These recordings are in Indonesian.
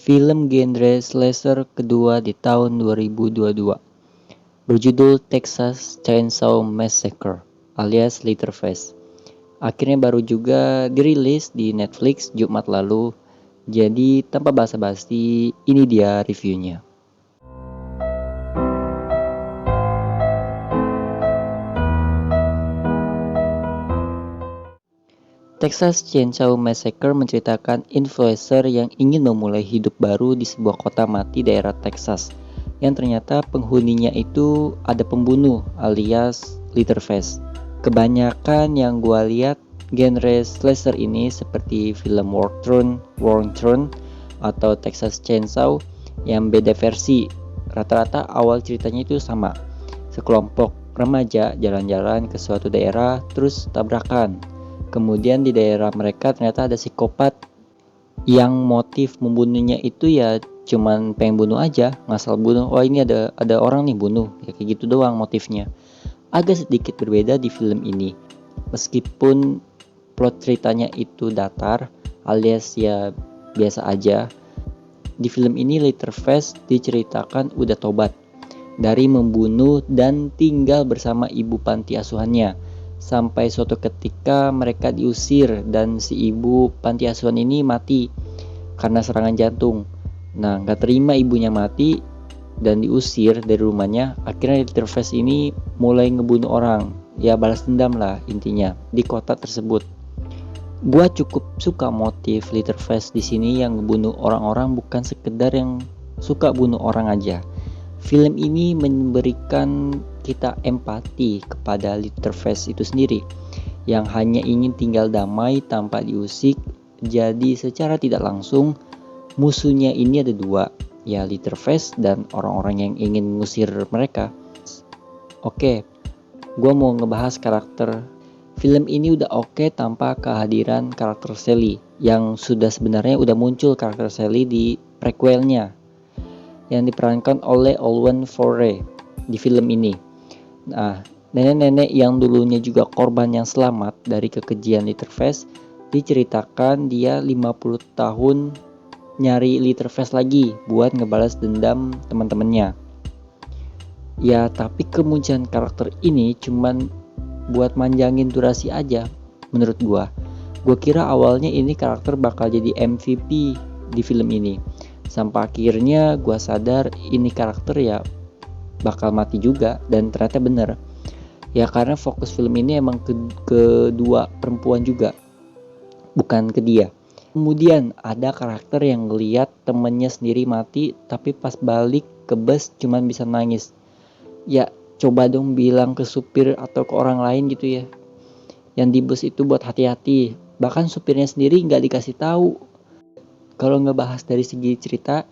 Film genre slasher kedua di tahun 2022 berjudul Texas Chainsaw Massacre alias Leatherface. Akhirnya baru juga dirilis di Netflix Jumat lalu. Jadi tanpa basa-basi, ini dia reviewnya. Texas Chainsaw Massacre menceritakan influencer yang ingin memulai hidup baru di sebuah kota mati daerah Texas, yang ternyata penghuninya itu ada pembunuh alias Leatherface. Kebanyakan yang gua lihat genre slasher ini seperti film War Throne atau Texas Chainsaw yang beda versi. Rata-rata awal ceritanya itu sama. Sekelompok remaja jalan-jalan ke suatu daerah terus tabrakan. Kemudian di daerah mereka ternyata ada psikopat yang motif membunuhnya itu ya cuman pengen bunuh aja, ngasal bunuh. Oh ini ada orang nih bunuh, ya kayak gitu doang motifnya. Agak sedikit berbeda di film ini. Meskipun plot ceritanya itu datar alias ya biasa aja. Di film ini Leatherface diceritakan udah tobat dari membunuh dan tinggal bersama ibu panti asuhannya. Sampai suatu ketika mereka diusir dan si ibu panti asuhan ini mati karena serangan jantung. Nah, gak terima ibunya mati dan diusir dari rumahnya. Akhirnya Leatherface ini mulai ngebunuh orang. Ya balas dendam lah intinya di kota tersebut. Gua cukup suka motif Leatherface di sini yang ngebunuh orang-orang bukan sekedar yang suka bunuh orang aja. Film ini memberikan kita empati kepada Leatherface itu sendiri yang hanya ingin tinggal damai tanpa diusik. Jadi secara tidak langsung musuhnya ini ada dua, ya Leatherface dan orang-orang yang ingin mengusir mereka. Oke, gue mau ngebahas karakter. Film ini udah oke tanpa kehadiran karakter Sally yang sudah sebenarnya udah muncul karakter Sally di prequelnya yang diperankan oleh Owen Forrey di film ini. Nah, nenek-nenek yang dulunya juga korban yang selamat dari kekejian Leatherface diceritakan dia 50 tahun nyari Leatherface lagi buat ngebalas dendam teman-temannya. Ya, tapi kemunculan karakter ini cuman buat manjangin durasi aja menurut gua. Gua kira awalnya ini karakter bakal jadi MVP di film ini. Sampai akhirnya gue sadar ini karakter ya bakal mati juga, dan ternyata bener. Ya karena fokus film ini emang kedua perempuan juga, bukan ke dia. Kemudian ada karakter yang ngeliat temennya sendiri mati, tapi pas balik ke bus cuman bisa nangis. Ya coba dong bilang ke supir atau ke orang lain gitu ya, yang di bus itu buat hati-hati. Bahkan supirnya sendiri gak dikasih tahu. Kalau ngebahas dari segi cerita,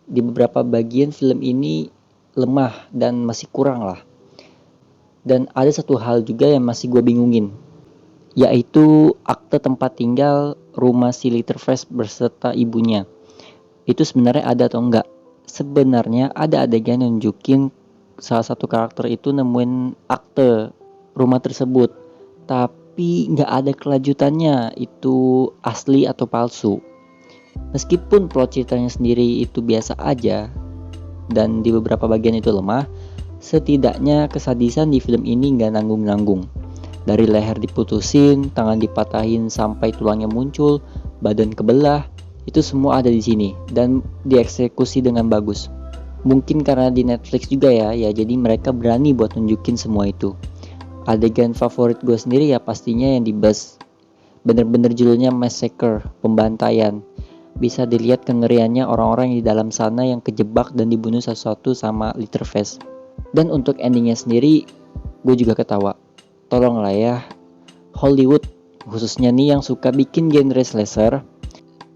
di beberapa bagian film ini lemah dan masih kurang lah. Dan ada satu hal juga yang masih gue bingungin, yaitu akte tempat tinggal rumah si Leatherface berserta ibunya. Itu sebenarnya ada atau enggak? Sebenarnya ada adegan yang nunjukin salah satu karakter itu nemuin akte rumah tersebut, tapi nggak ada kelanjutannya itu asli atau palsu. Meskipun plot ceritanya sendiri itu biasa aja dan di beberapa bagian itu lemah, setidaknya kesadisan di film ini nggak nanggung-nanggung. Dari leher diputusin, tangan dipatahin sampai tulangnya muncul, badan kebelah, itu semua ada di sini dan dieksekusi dengan bagus. Mungkin karena di Netflix juga ya jadi mereka berani buat nunjukin semua itu. Adegan favorit gue sendiri ya pastinya yang di bus. Bener-bener judulnya Massacre, pembantaian. Bisa dilihat kengeriannya orang-orang yang di dalam sana yang kejebak dan dibunuh satu-satu sama Leatherface. Dan untuk endingnya sendiri, gue juga ketawa. Tolonglah ya, Hollywood, khususnya nih yang suka bikin genre slasher,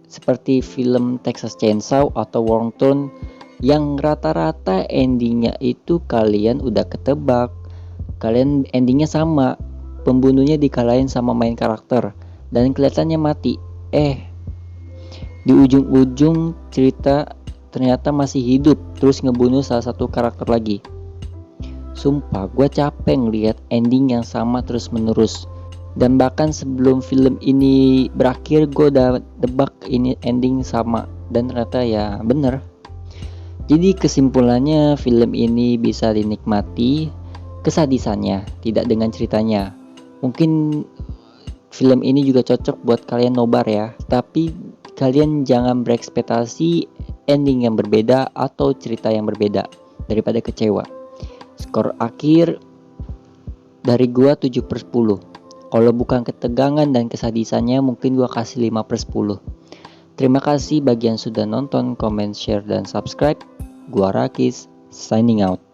seperti film Texas Chainsaw atau War Throne, yang rata-rata endingnya itu kalian udah ketebak. Kalian endingnya sama, pembunuhnya dikalahin sama main karakter, dan kelihatannya mati. Di ujung-ujung cerita ternyata masih hidup terus ngebunuh salah satu karakter lagi. Sumpah gue capek ngeliat ending yang sama terus menerus. Dan bahkan sebelum film ini berakhir gue udah debak ini ending sama dan ternyata ya bener. Jadi kesimpulannya, film ini bisa dinikmati kesadisannya, tidak dengan ceritanya. Mungkin film ini juga cocok buat kalian nobar ya, tapi kalian jangan berekspektasi ending yang berbeda atau cerita yang berbeda daripada kecewa. Skor akhir dari gua 7/10. Kalau bukan ketegangan dan kesadisannya, mungkin gua kasih 5/10. Terima kasih bagi yang sudah nonton, comment, share, dan subscribe. Gua Rakis, signing out.